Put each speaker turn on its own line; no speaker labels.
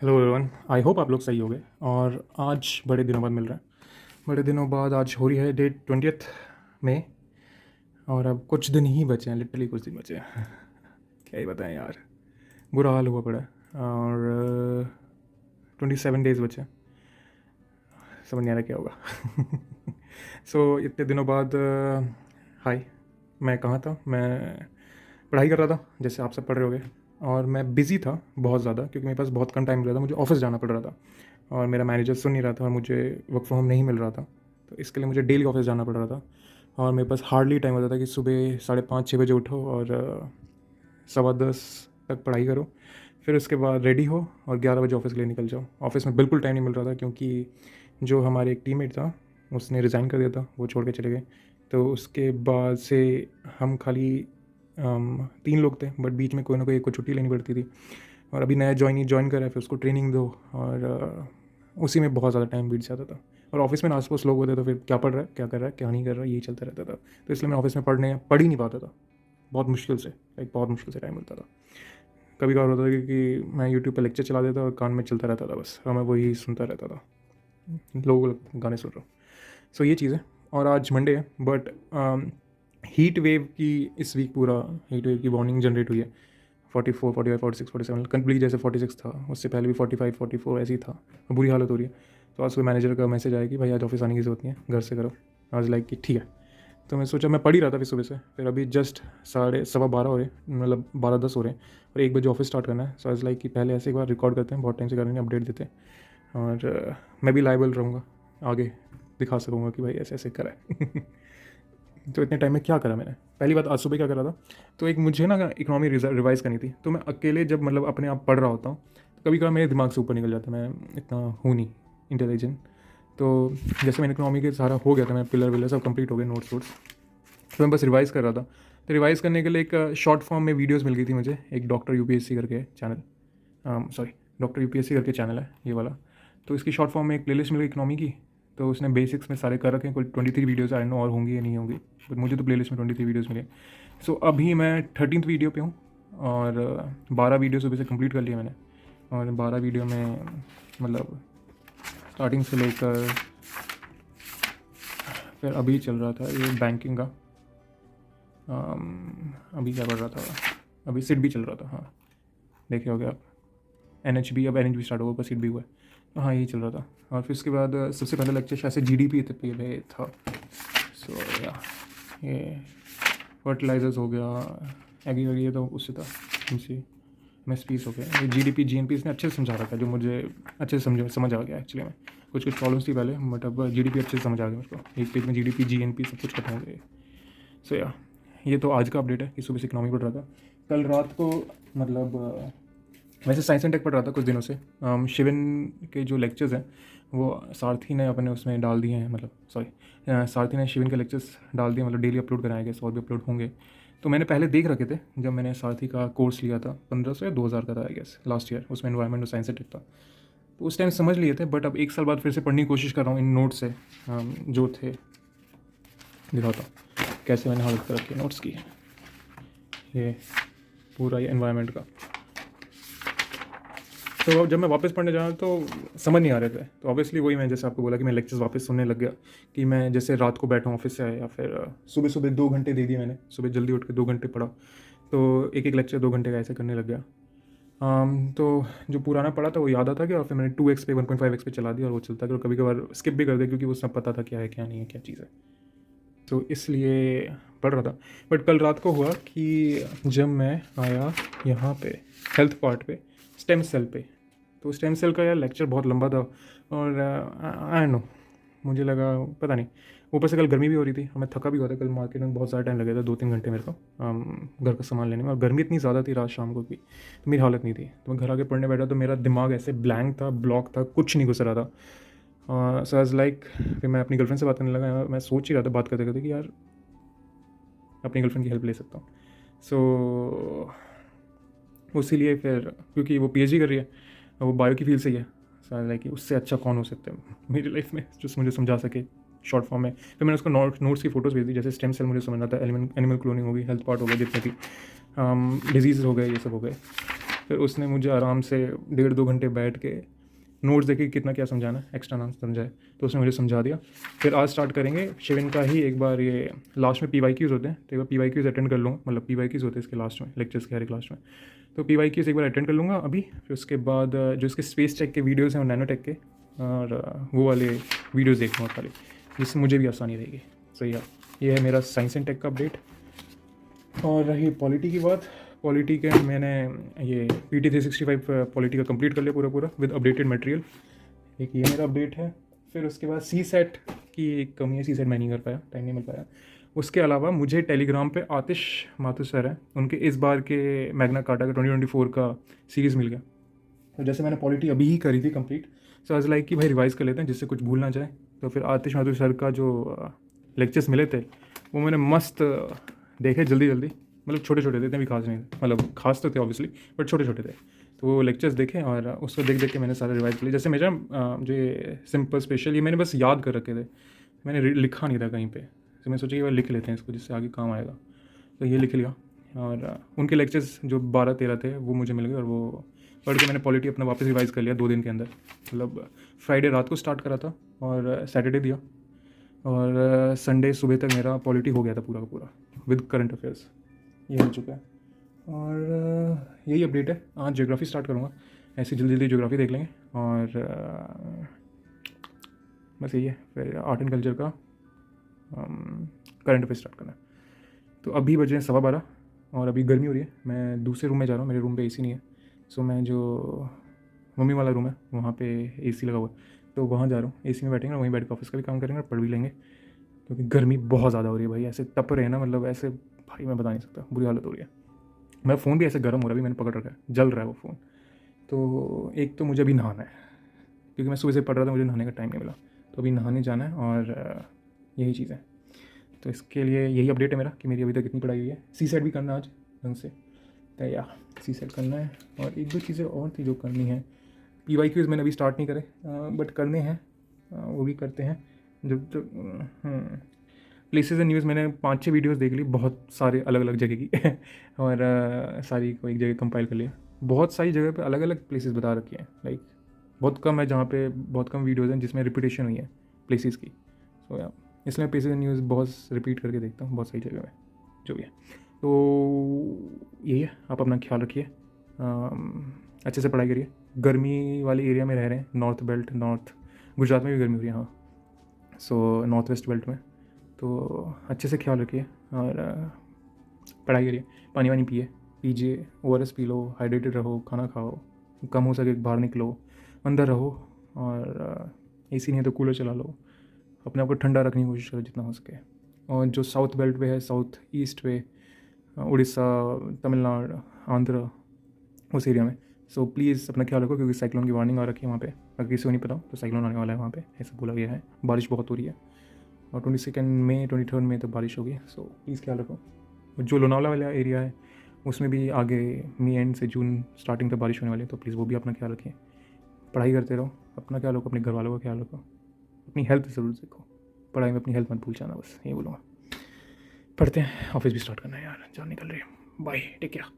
Hello everyone, I hope आप लोग सही होंगे। और आज बड़े दिनों बाद मिल रहे हैं। बड़े दिनों बाद आज हो रही है डेट 20 मई। और अब कुछ दिन ही बचे हैं, लिटरली कुछ दिन बचे हैं। क्या ही बताएं यार, बुरा हाल हुआ पड़ा है। और 27 डेज़ बचे हैं, समझ नहीं आ रहा क्या होगा। सो इतने दिनों बाद हाय, मैं कहाँ था? मैं पढ़ाई कर रहा था, जैसे आप सब पढ़ रहे होगे। और मैं बिज़ी था बहुत ज़्यादा, क्योंकि मेरे पास बहुत कम टाइम मिल रहा था, मुझे ऑफिस जाना पड़ रहा था। और मेरा मैनेजर सुन नहीं रहा था और मुझे वर्क फ्रॉम होम नहीं मिल रहा था, तो इसके लिए मुझे डेली ऑफिस जाना पड़ रहा था। और मेरे पास हार्डली टाइम होता था कि सुबह 5:30-6 बजे उठो और 10:15 तक पढ़ाई करो, फिर उसके बाद रेडी हो और 11 बजे ऑफिस के लिए निकल जाओ। ऑफिस में बिल्कुल टाइम नहीं मिल रहा था, क्योंकि जो हमारे एक टीममेट था उसने रिज़ाइन कर दिया था, वो छोड़ के चले गए। तो उसके बाद से हम खाली 3 लोग थे, बट बीच में कोई ना कोई एक को छुट्टी लेनी पड़ती थी। और अभी नया ज्वाइन करा है, फिर उसको ट्रेनिंग दो, और उसी में बहुत ज़्यादा टाइम बीत जाता था। और ऑफिस में आस पास लोग होते तो फिर क्या पढ़ रहा है, क्या कर रहा है, क्या नहीं कर रहा है, यही चलता रहता था। तो इसलिए मैं ऑफिस में पढ़ ही नहीं पाता था। बहुत मुश्किल से, बहुत मुश्किल से टाइम मिलता था। कभी कभार होता था कि मैं यूट्यूब पे लेक्चर चला देता और कान में चलता रहता था बस, और मैं वही सुनता रहता था, लोग गाने सुन रहा हूँ। सो ये चीज़ है। और आज मंडे है, बट हीट वेव की इस वीक पूरा हीट वेव की वार्निंग जनरेट हुई है। 44, 45, 46, 47, कंप्लीट जैसे 46 था, उससे पहले भी 45, 44 ऐसे ही था। बुरी हालत हो रही है। तो आज सुबह मैनेजर का मैसेज आया कि भाई आज ऑफिस आने की ज़रूरत नहीं है, घर से करो। आज लाइक कि ठीक है। तो मैं सोचा, मैं पढ़ ही रहा था फिर सुबह से, फिर अभी जस्ट 12:30 हो रहे, मतलब 12:10 हो रहे हैं, और 1 बजे ऑफिस स्टार्ट करना है। सो आज लाइक कि पहले ऐसे एक बार रिकॉर्ड करते हैं, बहुत टाइम से कर रहे हैं, अपडेट देते हैं। और मैं भी लाइबल रहूँगा, आगे दिखा सकूँगा कि भाई ऐसे ऐसे करा है। तो इतने टाइम में क्या करा मैंने? पहली बात, आज सुबह क्या करा था, तो एक मुझे ना इकोनॉमी रिवाइज़ करनी थी। तो मैं अकेले जब मतलब अपने आप पढ़ रहा होता हूँ, तो कभी कभार मेरे दिमाग से ऊपर निकल जाता है, मैं इतना हूँ नहीं इंटेलिजेंट। तो जैसे मैंने इकोनॉमी के सारा हो गया था, मैं पिलर विलर सब कंप्लीट हो गए, नोट्स वोट्स। तो मैं बस रिवाइज़ कर रहा था। तो रिवाइज़ करने के लिए एक शॉर्ट फॉर्म में वीडियोज़ मिल गई थी मुझे, एक डॉक्टर यूपीएससी करके चैनल, सॉरी, डॉक्टर यूपीएससी करके चैनल है ये वाला। तो इसकी शॉर्ट फॉर्म में एक प्लेलिस्ट मिल गई इकोनॉमी की। तो उसने बेसिक्स में सारे कर रखे हैं, कोई 23 वीडियोज़, आई नो और होंगी या नहीं होंगी, बट मुझे तो प्लेलिस्ट में 23 वीडियोज़ मिले। सो अभी मैं 13th वीडियो पे हूँ, और 12 वीडियो सुबह से कंप्लीट कर लिया मैंने। और 12 वीडियो में मतलब स्टार्टिंग से लेकर फिर अभी चल रहा था ये बैंकिंग का। अभी क्या पढ़ रहा था, अभी सिट भी चल रहा था, हाँ देखे होगे आप। NHB, अब NHB स्टार्ट होगा, सिट भी हुआ है। तो हाँ यही चल रहा था। और फिर उसके बाद सबसे पहला लेक्चर शायद से GDP पे था। सो या ये फर्टिलाइजर्स हो गया, एग्री वगैरह, तो उससे था MC MSPs हो गया। ये GDP GNPs ने अच्छे से समझा रखा है, जो मुझे अच्छे से समझ आ गया एक्चुअली में। कुछ प्रॉब्लम्स थी पहले, बट अब GDP अच्छे से समझ आ गया मेरे को। एक पेज में GDP GNP सब कुछ खत्म हो गया। सो या ये तो आज का अपडेट है कि सुबह से इकोनॉमी पढ़ रहा था। कल रात को मतलब वैसे साइंस एंड टेक पढ़ रहा था कुछ दिनों से। शिवन के जो लेक्चर्स हैं वो सारथी ने अपने उसमें डाल दिए हैं, मतलब सॉरी, सारथी ने शिवन के लेक्चर्स डाल दिए, मतलब डेली अपलोड कराए गए, और भी अपलोड होंगे। तो मैंने पहले देख रखे थे, जब मैंने सारथी का कोर्स लिया था 1500 या 2000 का था आई गेस लास्ट ईयर, उसमें एनवायरमेंट और साइंस एंड टेक था। तो उस टाइम समझ लिए थे, बट अब 1 साल बाद फिर से पढ़ने की कोशिश कर रहा हूँ इन नोट से, जो थे। दिखाता हूँ कैसे मैंने हालत कर रखी है नोट्स की। ये पूरा ये एनवायरनमेंट का। तो जब मैं वापस पढ़ने जा रहा तो समझ नहीं आ रहे थे, तो ऑब्वियसली वही मैं जैसे आपको बोला कि मैं लेक्चर्स वापस सुनने लग गया। कि मैं जैसे रात को बैठा ऑफिस से आया, या फिर सुबह सुबह 2 घंटे दे दिए मैंने, सुबह जल्दी उठ के 2 घंटे पढ़ा। तो एक एक लेक्चर 2 घंटे का ऐसे करने लग गया। तो जो पुराना पढ़ा था वो याद आता गया, और फिर मैंने 2x पे 1.5x पे चला दिया, और वो चलता गया। और कभी कभार स्किप भी कर दिया, क्योंकि वो सब पता था क्या है क्या नहीं है, क्या चीज़ है। तो इसलिए पढ़ रहा था। बट कल रात को हुआ कि जब मैं आया यहाँ पे हेल्थ पार्ट पे, स्टेम सेल पे, तो स्टेम सेल का यार लेक्चर बहुत लंबा था। और आई नो, मुझे लगा पता नहीं, ऊपर से कल गर्मी भी हो रही थी, और मैं थका भी हुआ था। कल मार्केट में बहुत सारा टाइम लगा था, 2-3 घंटे मेरे को घर का सामान लेने में, और गर्मी इतनी ज़्यादा थी रात शाम को भी, तो मेरी हालत नहीं थी। तो मैं घर आके पढ़ने बैठा, तो मेरा दिमाग ऐसे ब्लैंक था, ब्लॉक था, कुछ नहीं घुस रहा था। सो एज लाइक, फिर मैं अपनी गर्लफ्रेंड से बात करने लगा। मैं सोच ही रहा था बात करते करते कि यार अपनी गर्लफ्रेंड की हेल्प ले सकता हूँ। सो उसीलिए फिर, क्योंकि वो PhD कर रही है, वो बायो की फील्ड से ही है, सो लाइक उससे अच्छा कौन हो सकता है मेरी लाइफ में जो मुझे समझा सके शॉर्ट फॉर्म में। फिर मैंने उसको नोट्स की फोटोज़ भेज दी, जैसे स्टेम सेल मुझे समझना था, एनिमल क्लोनिंग हो गई, हेल्थ पार्ट हो गया, जितने भी डिजीज़ हो गए, ये सब हो गए। फिर उसने मुझे आराम से 1.5-2 घंटे बैठ के नोट्स देखे कि कितना क्या समझाना है, एक्स्ट्रा ना समझाए, तो उसने मुझे समझा दिया। फिर आज स्टार्ट करेंगे शिविन का ही। एक बार ये लास्ट में PYQs होते हैं, तो एक बार PYQs अटेंड कर लूँगा, मतलब PYQs होते हैं इसके लास्ट में, लेक्चर्स के हर एक लास्ट में, तो PYQs एक बार अटेंड कर लूँगा अभी। फिर उसके बाद जो इसके स्पेस टेक के वीडियोज़ हैं और नैनो टेक के, और वो वाले वीडियोज़ देखूँगा खाली, जिससे मुझे भी आसानी रहेगी। सही है, ये है मेरा साइंस एंड टेक का अपडेट। और रही पॉलिटी की बात, पॉलिटी के मैंने ये PT 365 पॉलिटी का कंप्लीट कर लिया पूरा विद अपडेटेड मटेरियल। एक ये मेरा अपडेट है। फिर उसके बाद CSET की एक कमी है, CSET मैं नहीं कर पाया, टाइम नहीं मिल पाया। उसके अलावा मुझे टेलीग्राम पे आतिश माथुर सर हैं, उनके इस बार के मैग्ना कार्टा का 2024 का सीरीज़ मिल गया। तो जैसे मैंने पॉलिटी अभी ही करी थी कंप्लीट, सो आज लाइक कि भाई रिवाइज़ कर लेते हैं जिससे कुछ भूल ना जाए। तो फिर आतिश माथुर सर का जो लेक्चर्स मिले थे वो मैंने मस्त देखे जल्दी, मतलब छोटे थे, इतने भी खास नहीं थे, मतलब खास तो थे ऑब्वियसली, बट छोटे थे। तो वो लेक्चर्स देखे और उसको देख के मैंने सारा रिवाइज कर लिया। जैसे मेरा जो सिंपल स्पेशल ये मैंने बस याद कर रखे थे, मैंने लिखा नहीं था कहीं पे, तो मैं सोचा कि भाई लिख लेते हैं इसको, जिससे आगे काम आएगा। तो ये लिख लिया। और उनके लेक्चर्स जो 12-13 थे वो मुझे मिल गए, और वो पढ़ के मैंने पॉलिटी अपना वापस रिवाइज़ कर लिया 2 दिन के अंदर। मतलब फ्राइडे रात को स्टार्ट करा था और सैटरडे दिया, और संडे सुबह तक मेरा पॉलिटी हो गया था पूरा का पूरा विद करंट अफेयर्स। ये हो चुका है। और यही अपडेट है। आज ज्योग्राफी स्टार्ट करूँगा, ऐसे जल्दी ज्योग्राफी देख लेंगे। और बस यही है। फिर आर्ट एंड कल्चर का करंट अफेयर स्टार्ट करना है। तो अभी बजे हैं 12:15 और अभी गर्मी हो रही है। मैं दूसरे रूम में जा रहा हूँ, मेरे रूम पे AC नहीं है। सो मैं जो मम्मी वाला रूम है वहाँ पे AC लगा हुआ है, तो वहाँ जा रहा हूँ। AC में बैठेंगे और वहीं बैठ के ऑफिस का भी काम करेंगे और पढ़ भी लेंगे, क्योंकि गर्मी बहुत ज़्यादा हो रही है भाई। ऐसे तप रहे हैं ना, मतलब ऐसे भाई मैं बता नहीं सकता, बुरी हालत हो रही है। मेरा फ़ोन भी ऐसे गर्म हो रहा है, अभी मैंने पकड़ रखा है, जल रहा है वो फ़ोन। तो एक तो मुझे अभी नहाना है, क्योंकि मैं सुबह से पढ़ रहा था, मुझे नहाने का टाइम नहीं मिला, तो अभी नहाने जाना है। और यही चीज़ है। तो इसके लिए यही अपडेट है मेरा कि मेरी अभी तक इतनी पढ़ाई हुई है। CSET भी करना आज ढंग से, तो या CSET करना है। और 1-2 चीज़ें और थी जो करनी है। PYQs मैंने अभी स्टार्ट नहीं करे, बट करने हैं, वो भी करते हैं। जब प्लेसेस एंड न्यूज़ मैंने 5-6 वीडियोस देख ली, बहुत सारे अलग अलग जगह की और सारी को एक जगह कंपाइल कर लिया। बहुत सारी जगह पे अलग अलग प्लेसेस बता रखी हैं, लाइक बहुत कम है जहाँ पे बहुत कम वीडियोज़ हैं जिसमें रिपीटेशन हुई है प्लेसेस की। सो या इसलिए प्लेसेस एंड न्यूज़ बहुत रिपीट करके देखता हूँ बहुत सारी जगह में, जो भी है। तो यही है, आप अपना ख्याल रखिए, अच्छे से पढ़ाई करिए। गर्मी वाले एरिया में रह रहे हैं, नॉर्थ बेल्ट, नॉर्थ गुजरात में भी गर्मी हो रही है, हाँ। सो नॉर्थ वेस्ट बेल्ट में, तो अच्छे से ख्याल रखिए और पढ़ाई करिए। पानी वानी पीजिए, ORS पी लो, हाइड्रेटेड रहो, खाना खाओ, कम हो सके बाहर निकलो, अंदर रहो। और AC नहीं है तो कूलर चला लो, अपने आप को ठंडा रखने की कोशिश करो जितना हो सके। और जो साउथ बेल्ट पे है, साउथ ईस्ट पे, उड़ीसा, तमिलनाडु, आंध्र, उस एरिया में, सो प्लीज़ अपना ख्याल रखो, क्योंकि साइक्लोन की वार्निंग आ रखी है वहाँ पे। अगर किसी को नहीं पता हो तो साइक्लोन आने वाला है वहाँ पे, ऐसा बोला गया है। बारिश बहुत हो रही है, और 22 मई 23 मई तक बारिश होगी। सो प्लीज़ ख्याल रखो। जो लोनावला वाला एरिया है उसमें भी आगे मई एंड से जून स्टार्टिंग तक बारिश होने वाली है, तो प्लीज़ वो भी अपना ख्याल रखिए। पढ़ाई करते रहो, अपना ख्याल रखो, अपने घर वालों का ख्याल रखो, अपनी हेल्थ ज़रूर देखो, पढ़ाई में अपनी हेल्थ मत भूल जाना, बस यही बोलूँगा। पढ़ते हैं, ऑफिस भी स्टार्ट करना है यार, जान निकल रही है। Bye, take care.